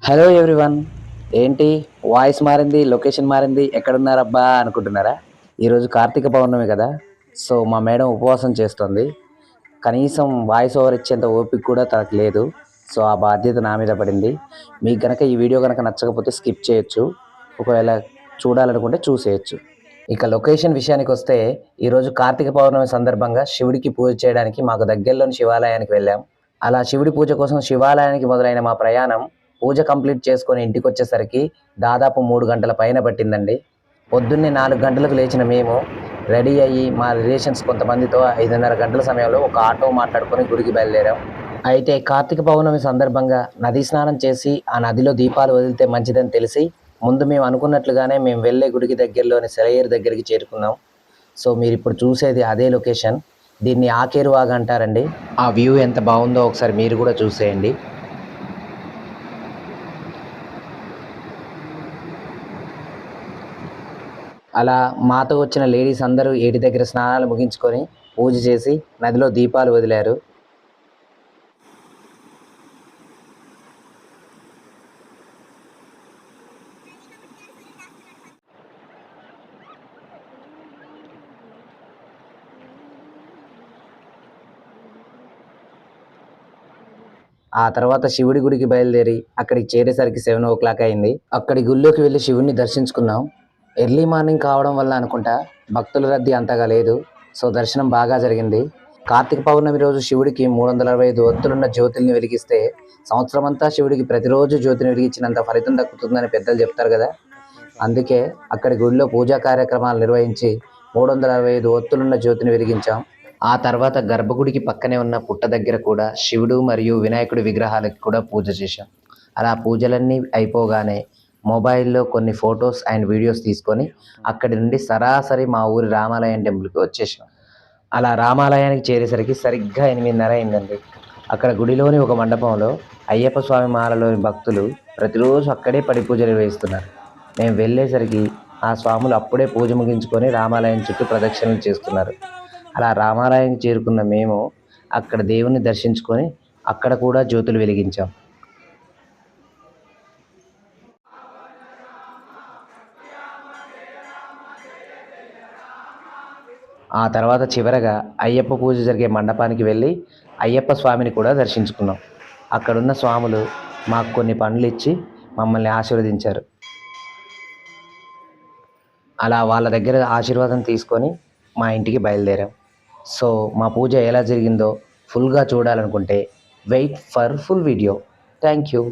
Hello everyone. ఏంటి voice మారింది, location మారింది, ఎక్కడున్నారబ్బా అనుకుంటున్నారా? ఈరోజు కార్తీక పౌర్ణమి కదా. సో మా మేడం ఉపవాసం చేస్తుంది. కనీసం వాయిస్ ఓవర్ ఇచ్చేంత ఓపిక కూడా తనకు లేదు. సో ఆ బాధ్యత నా మీద పడింది. మీకు కనుక ఈ వీడియో కనుక నచ్చకపోతే స్కిప్ చేయొచ్చు, ఒకవేళ చూడాలనుకుంటే చూసేయచ్చు. ఇక లొకేషన్ విషయానికి వస్తే, ఈరోజు కార్తీక పౌర్ణమి సందర్భంగా శివుడికి పూజ చేయడానికి మాకు దగ్గరలోని శివాలయానికి వెళ్ళాం. అలా శివుడి పూజ కోసం శివాలయానికి మొదలైన మా ప్రయాణం పూజ కంప్లీట్ చేసుకొని ఇంటికి వచ్చేసరికి దాదాపు 3 గంటల పైన పట్టిందండి. పొద్దున్నే 4 గంటలకు లేచిన మేము రెడీ అయ్యి మా రిలేషన్స్ కొంతమందితో 5:30 గంటల సమయంలో ఒక ఆటో మాట్లాడుకొని గుడికి బయలుదేరాం. అయితే కార్తీక పౌర్ణమి సందర్భంగా నది స్నానం చేసి ఆ నదిలో దీపాలు వదిలితే మంచిదని తెలిసి ముందు మేము అనుకున్నట్లుగానే మేము వెళ్ళే గుడికి దగ్గరలోని సెలయేరు దగ్గరికి చేరుకున్నాం. సో మీరు ఇప్పుడు చూసేది అదే లొకేషన్. దీన్ని ఆకేరువాగ అంటారండి. ఆ వ్యూ ఎంత బాగుందో ఒకసారి మీరు కూడా చూసేయండి. అలా మాతో వచ్చిన లేడీస్ అందరూ ఏటి దగ్గర స్నానాలు ముగించుకొని పూజ చేసి నదిలో దీపాలు వదిలారు. ఆ తర్వాత శివుడి గుడికి బయలుదేరి అక్కడికి చేరేసరికి 7 o'clock అయింది. అక్కడి గుళ్ళోకి వెళ్ళి శివుడిని దర్శించుకున్నాం. ఎర్లీ మార్నింగ్ కావడం వల్ల అనుకుంటా భక్తుల రద్దీ అంతగా లేదు. సో దర్శనం బాగా జరిగింది. కార్తీక పౌర్ణమి రోజు శివుడికి 365 ఒత్తులున్న జ్యోతుల్ని వెలిగిస్తే సంవత్సరం అంతా శివుడికి ప్రతిరోజు జ్యోతిని వెలిగించినంత ఫలితం దక్కుతుందని పెద్దలు చెప్తారు కదా. అందుకే అక్కడి గుడిలో పూజా కార్యక్రమాలు నిర్వహించి 365 ఒత్తులున్న జ్యోతిని వెలిగించాం. ఆ తర్వాత గర్భగుడికి పక్కనే ఉన్న పుట్ట దగ్గర కూడా శివుడు మరియు వినాయకుడి విగ్రహాలకు కూడా పూజ చేశాం. అలా పూజలన్నీ అయిపోగానే మొబైల్లో కొన్ని ఫొటోస్ అండ్ వీడియోస్ తీసుకొని అక్కడి నుండి సరాసరి మా ఊరి రామాలయం టెంపుల్కి వచ్చేసాం. అలా రామాలయానికి చేరేసరికి సరిగ్గా 8:30 అయిందండి. అక్కడ గుడిలోని ఒక మండపంలో అయ్యప్ప స్వామి మాలలోని భక్తులు ప్రతిరోజు అక్కడే పడి పూజలు నిర్వహిస్తున్నారు. మేము వెళ్ళేసరికి ఆ స్వాములు అప్పుడే పూజ ముగించుకొని రామాలయం చుట్టూ ప్రదక్షిణలు చేస్తున్నారు. అలా రామాలయానికి చేరుకున్న మేము అక్కడ దేవుని దర్శించుకొని అక్కడ కూడా జ్యోతులు వెలిగించాం. ఆ తర్వాత చివరగా అయ్యప్ప పూజ జరిగే మండపానికి వెళ్ళి అయ్యప్ప స్వామిని కూడా దర్శించుకున్నాం. అక్కడున్న స్వాములు మాకు కొన్ని పండ్లు ఇచ్చి మమ్మల్ని ఆశీర్వదించారు. అలా వాళ్ళ దగ్గర ఆశీర్వాదం తీసుకొని మా ఇంటికి బయలుదేరాం. సో మా పూజ ఎలా జరిగిందో ఫుల్గా చూడాలనుకుంటే wait for full video. Thank you.